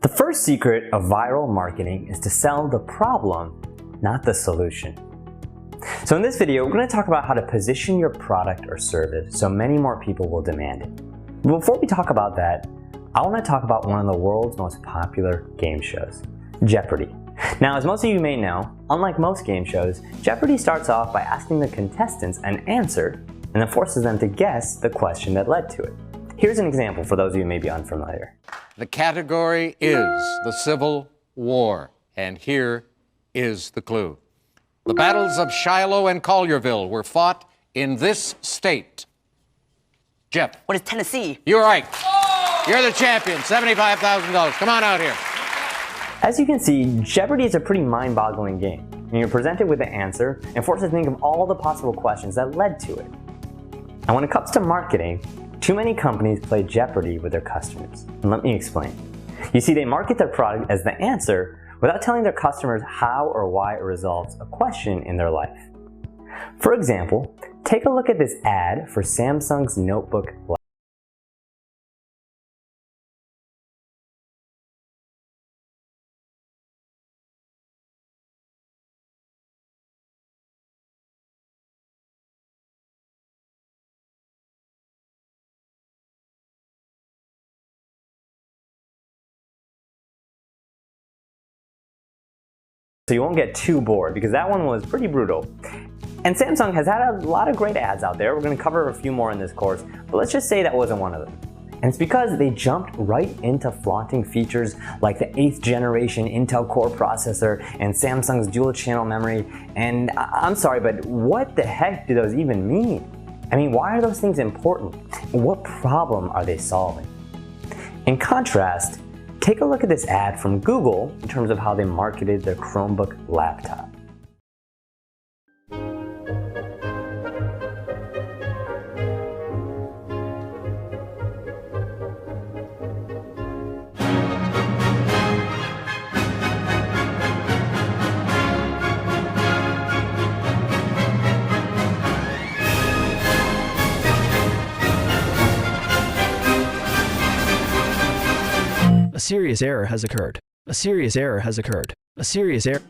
The first secret of viral marketing is to sell the problem, not the solution. So in this video, we're going to talk about how to position your product or service so many more people will demand it. But before we talk about that, I want to talk about one of the world's most popular game shows, Jeopardy! Now, as most of you may know, unlike most game shows, Jeopardy! Starts off by asking the contestants an answer and then forces them to guess the question that led to it. Here's an example for those of you who may be unfamiliar. The category is the Civil War, and here is the clue. The battles of Shiloh and Collierville were fought in this state. Jeff. What is Tennessee? You're right. You're the champion, $75,000. Come on out here. As you can see, Jeopardy! Is a pretty mind-boggling game. And you're presented with the answer and forced to think of all the possible questions that led to it. And when it comes to marketing, too many companies play Jeopardy! With their customers. And let me explain. You see, they market their product as the answer without telling their customers how or why it resolves a question in their life. For example, take a look at this ad for Samsung's notebook. So you won't get too bored because that one was pretty brutal. And Samsung has had a lot of great ads out there. We're going to cover a few more in this course, but let's just say that wasn't one of them. And it's because they jumped right into flaunting features like the 8th generation Intel Core processor and Samsung's dual channel memory. And I'm sorry, but what the heck do those even mean? I mean, why are those things important? What problem are they solving? In contrast, take a look at this ad from Google in terms of how they marketed their Chromebook laptop. A serious error has occurred. A serious error has occurred. A serious error.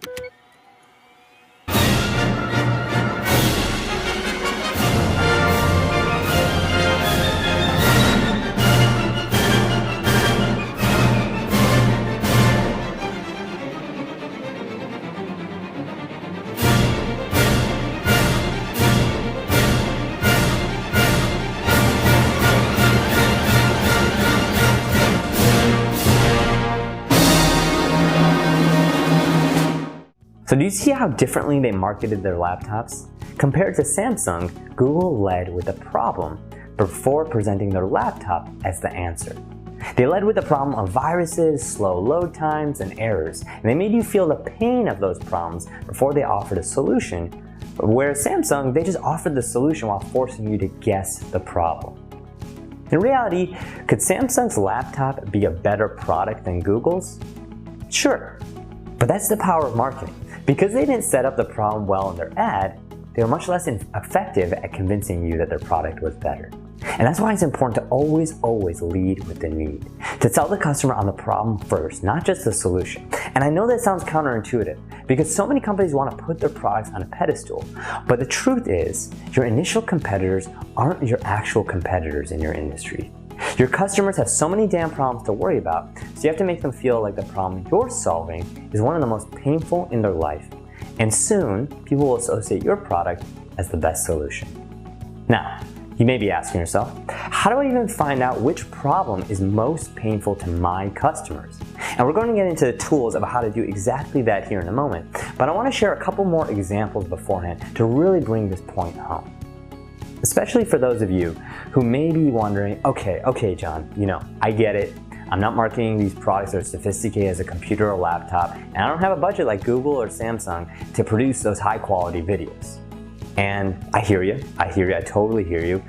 So do you see how differently they marketed their laptops? Compared to Samsung, Google led with the problem before presenting their laptop as the answer. They led with the problem of viruses, slow load times, and errors, and they made you feel the pain of those problems before they offered a solution, whereas Samsung, they just offered the solution while forcing you to guess the problem. In reality, could Samsung's laptop be a better product than Google's? Sure, but that's the power of marketing. Because they didn't set up the problem well in their ad, they were much less effective at convincing you that their product was better. And that's why it's important to always lead with the need. To tell the customer on the problem first, not just the solution. And I know that sounds counterintuitive, because so many companies want to put their products on a pedestal. But the truth is, your initial competitors aren't your actual competitors in your industry. Your customers have so many damn problems to worry about, so you have to make them feel like the problem you're solving is one of the most painful in their life. And soon, people will associate your product as the best solution. Now, you may be asking yourself, how do I even find out which problem is most painful to my customers? And we're going to get into the tools of how to do exactly that here in a moment, but I want to share a couple more examples beforehand to really bring this point home. Especially for those of you who may be wondering, okay, John, I get it. I'm not marketing these products that are sophisticated as a computer or laptop, and I don't have a budget like Google or Samsung to produce those high quality videos. And I hear you, I totally hear you.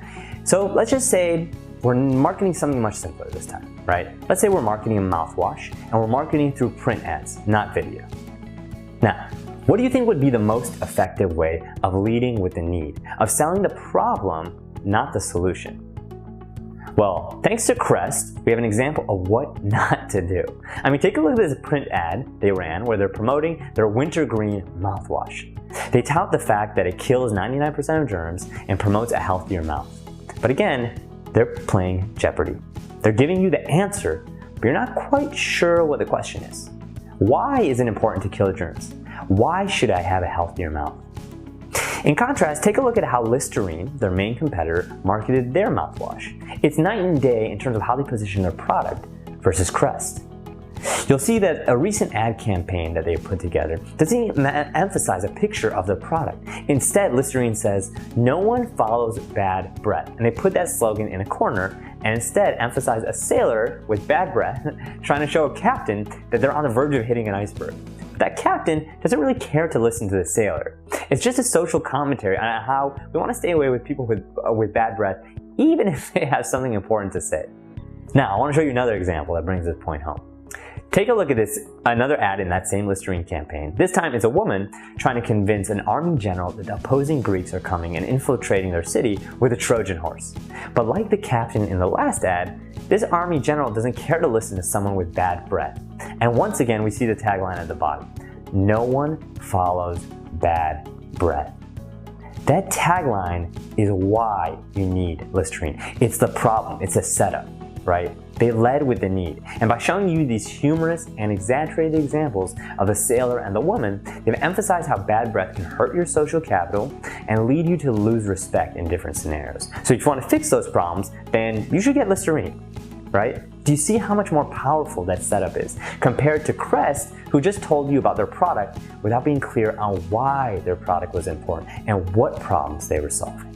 So let's just say we're marketing something much simpler this time, right? Let's say we're marketing a mouthwash, and we're marketing through print ads, not video. Now, what do you think would be the most effective way of leading with the need, of selling the problem, not the solution? Well, thanks to Crest, we have an example of what not to do. I mean, take a look at this print ad they ran where they're promoting their wintergreen mouthwash. They tout the fact that it kills 99% of germs and promotes a healthier mouth. But again, they're playing Jeopardy. They're giving you the answer, but you're not quite sure what the question is. Why is it important to kill germs? Why should I have a healthier mouth? In contrast, take a look at how Listerine, their main competitor, marketed their mouthwash. It's night and day in terms of how they position their product versus Crest. You'll see that a recent ad campaign that they put together doesn't even emphasize a picture of their product. Instead, Listerine says, "No one follows bad breath." And they put that slogan in a corner and instead emphasize a sailor with bad breath trying to show a captain that they're on the verge of hitting an iceberg. That captain doesn't really care to listen to the sailor. It's just a social commentary on how we want to stay away with people with bad breath, even if they have something important to say. Now, I want to show you another example that brings this point home. Take a look at this, another ad in that same Listerine campaign. This time it's a woman trying to convince an army general that the opposing Greeks are coming and infiltrating their city with a Trojan horse. But like the captain in the last ad, this army general doesn't care to listen to someone with bad breath. And once again, we see the tagline at the bottom. No one follows bad breath. That tagline is why you need Listerine. It's the problem, it's a setup, right? They led with the need. And by showing you these humorous and exaggerated examples of the sailor and the woman, they've emphasized how bad breath can hurt your social capital and lead you to lose respect in different scenarios. So if you want to fix those problems, then you should get Listerine, right? Do you see how much more powerful that setup is compared to Crest, who just told you about their product without being clear on why their product was important and what problems they were solving?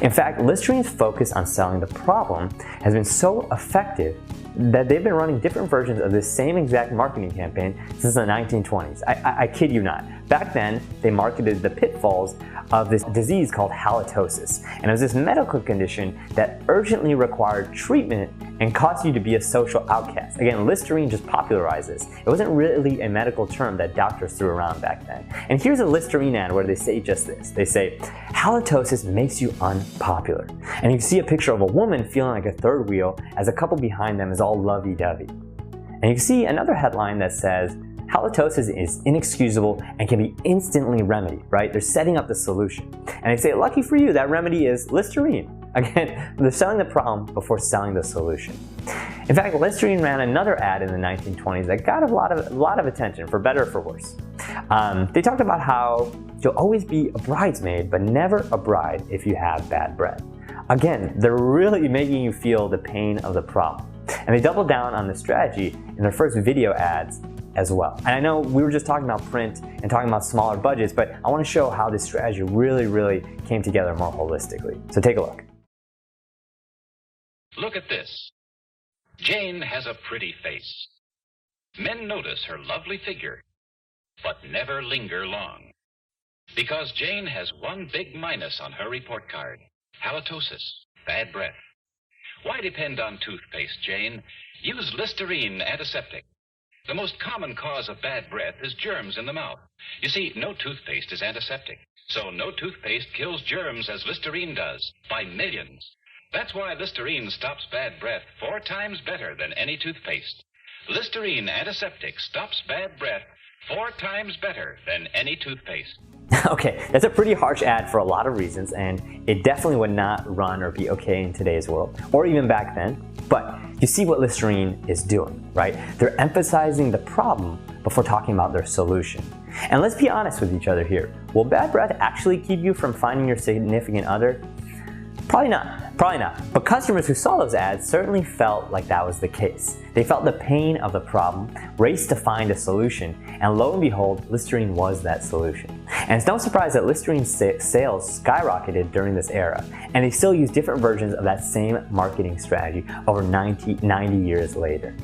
In fact, Listerine's focus on selling the problem has been so effective that they've been running different versions of this same exact marketing campaign since the 1920s. I kid you not. Back then, they marketed the pitfalls of this disease called halitosis. And it was this medical condition that urgently required treatment and caused you to be a social outcast. Again, Listerine just popularized this. It wasn't really a medical term that doctors threw around back then. And here's a Listerine ad where they say just this. They say, halitosis makes you unpopular. And you see a picture of a woman feeling like a third wheel as a couple behind them is all lovey-dovey. And you see another headline that says, halitosis is inexcusable and can be instantly remedied, right? They're setting up the solution. And they say, lucky for you, that remedy is Listerine. Again, they're selling the problem before selling the solution. In fact, Listerine ran another ad in the 1920s that got a lot of attention, for better or for worse. They talked about how you'll always be a bridesmaid, but never a bride if you have bad breath. Again, they're really making you feel the pain of the problem. And they doubled down on the strategy in their first video ads as well. And I know we were just talking about print and talking about smaller budgets, but I want to show how this strategy really came together more holistically. So take a look. Look at this. Jane has a pretty face. Men notice her lovely figure, but never linger long. Because Jane has one big minus on her report card: halitosis, bad breath. Why depend on toothpaste, Jane? Use Listerine antiseptic. The most common cause of bad breath is germs in the mouth. You see, no toothpaste is antiseptic, so no toothpaste kills germs as Listerine does, by millions. That's why Listerine stops bad breath 4 times better than any toothpaste. Listerine antiseptic stops bad breath 4 times better than any toothpaste. Okay, that's a pretty harsh ad for a lot of reasons, and it definitely would not run or be okay in today's world, or even back then. But you see what Listerine is doing, right? They're emphasizing the problem before talking about their solution. And let's be honest with each other here. Will bad breath actually keep you from finding your significant other? Probably not. But customers who saw those ads certainly felt like that was the case. They felt the pain of the problem, raced to find a solution, and lo and behold, Listerine was that solution. And it's no surprise that Listerine's sales skyrocketed during this era, and they still use different versions of that same marketing strategy over 90 years later.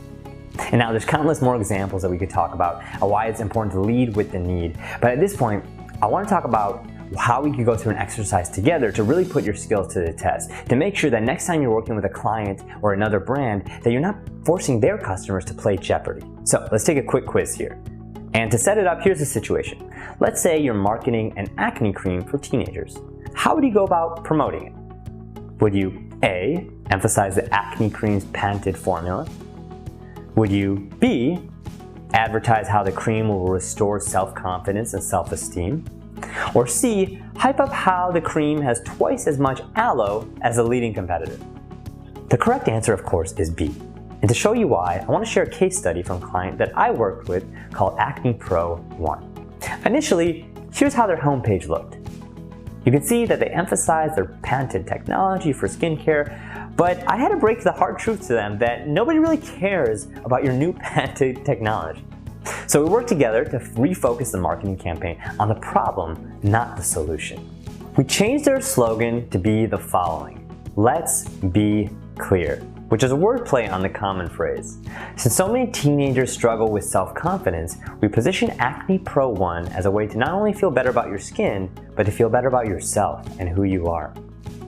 And now there's countless more examples that we could talk about of why it's important to lead with the need. But at this point, I want to talk about how we could go through an exercise together to really put your skills to the test, to make sure that next time you're working with a client or another brand, that you're not forcing their customers to play Jeopardy. So let's take a quick quiz here. And to set it up, here's the situation. Let's say you're marketing an acne cream for teenagers. How would you go about promoting it? Would you A, emphasize the acne cream's patented formula? Would you B, advertise how the cream will restore self-confidence and self-esteem? Or C, hype up how the cream has twice as much aloe as the leading competitor? The correct answer, of course, is B. And to show you why, I want to share a case study from a client that I worked with called Acne Pro 1. Initially, here's how their homepage looked. You can see that they emphasize their patented technology for skincare, but I had to break the hard truth to them that nobody really cares about your new patented technology. So we worked together to refocus the marketing campaign on the problem, not the solution. We changed their slogan to be the following: "Let's be clear," which is a wordplay on the common phrase. Since so many teenagers struggle with self-confidence, we position Acne Pro 1 as a way to not only feel better about your skin, but to feel better about yourself and who you are.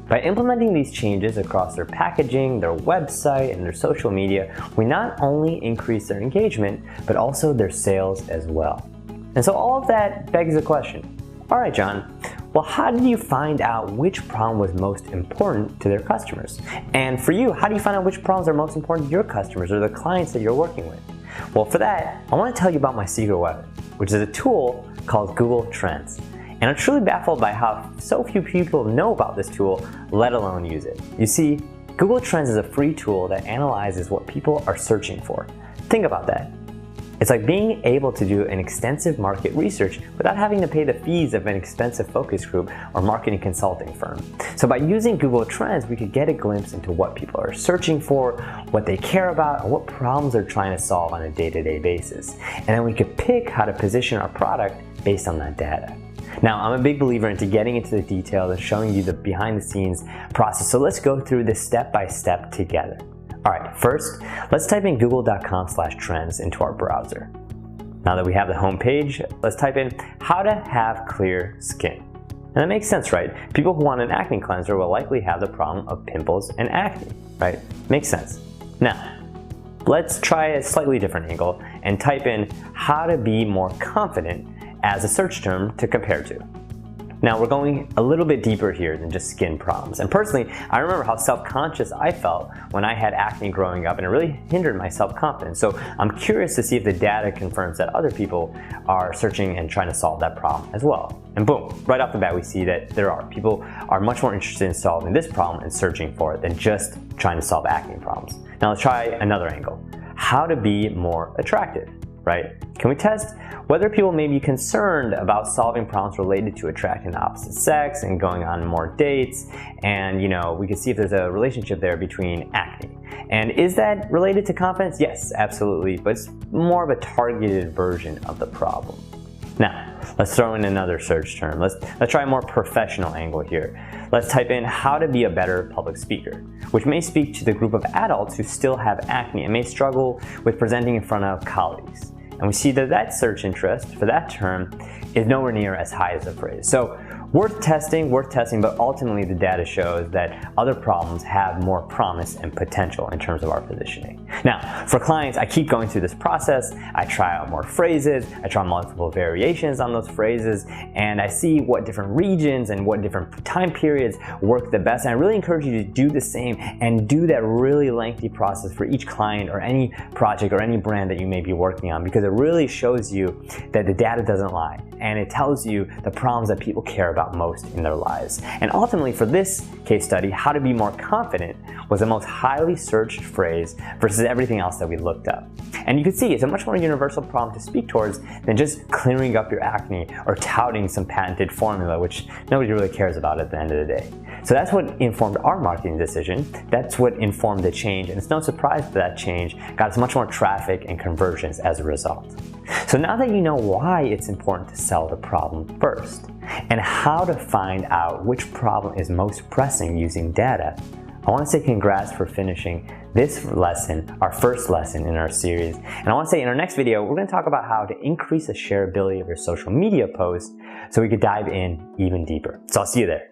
By implementing these changes across their packaging, their website, and their social media, we not only increase their engagement, but also their sales as well. And so all of that begs the question, all right, John, well, how did you find out which problem was most important to their customers? And for you, how do you find out which problems are most important to your customers or the clients that you're working with? Well, for that, I want to tell you about my secret weapon, which is a tool called Google Trends. And I'm truly baffled by how so few people know about this tool, let alone use it. You see, Google Trends is a free tool that analyzes what people are searching for. Think about that. It's like being able to do an extensive market research without having to pay the fees of an expensive focus group or marketing consulting firm. So by using Google Trends, we could get a glimpse into what people are searching for, what they care about, and what problems they're trying to solve on a day-to-day basis. And then we could pick how to position our product based on that data. Now, I'm a big believer into getting into the details and showing you the behind-the-scenes process. So let's go through this step by step together. All right, first, let's type in google.com/trends into our browser. Now that we have the home page, let's type in how to have clear skin. And that makes sense, right? People who want an acne cleanser will likely have the problem of pimples and acne, right? Makes sense. Now, let's try a slightly different angle and type in how to be more confident as a search term to compare to. Now we're going a little bit deeper here than just skin problems. And personally, I remember how self-conscious I felt when I had acne growing up, and it really hindered my self-confidence. So I'm curious to see if the data confirms that other people are searching and trying to solve that problem as well. And boom, right off the bat we see that people are much more interested in solving this problem and searching for it than just trying to solve acne problems. Now let's try another angle. How to be more attractive, right? Can we test whether people may be concerned about solving problems related to attracting the opposite sex and going on more dates? And we can see if there's a relationship there between acne. And is that related to confidence? Yes, absolutely, but it's more of a targeted version of the problem. Now, let's throw in another search term. Let's try a more professional angle here. Let's type in how to be a better public speaker, which may speak to the group of adults who still have acne and may struggle with presenting in front of colleagues. And we see that search interest for that term is nowhere near as high as the phrase. So worth testing, but ultimately the data shows that other problems have more promise and potential in terms of our positioning. Now, for clients, I keep going through this process. I try out more phrases, I try multiple variations on those phrases, and I see what different regions and what different time periods work the best. And I really encourage you to do the same and do that really lengthy process for each client or any project or any brand that you may be working on, because it really shows you that the data doesn't lie, and it tells you the problems that people care about most in their lives. And ultimately for this case study, how to be more confident was the most highly searched phrase versus everything else that we looked up. And you can see it's a much more universal problem to speak towards than just clearing up your acne or touting some patented formula, which nobody really cares about at the end of the day. So that's what informed our marketing decision. That's what informed the change, and it's no surprise that change got us much more traffic and conversions as a result. So now that you know why it's important to sell the problem first, and how to find out which problem is most pressing using data, I want to say congrats for finishing this lesson, our first lesson in our series. And I want to say in our next video, we're going to talk about how to increase the shareability of your social media posts so we could dive in even deeper. So I'll see you there.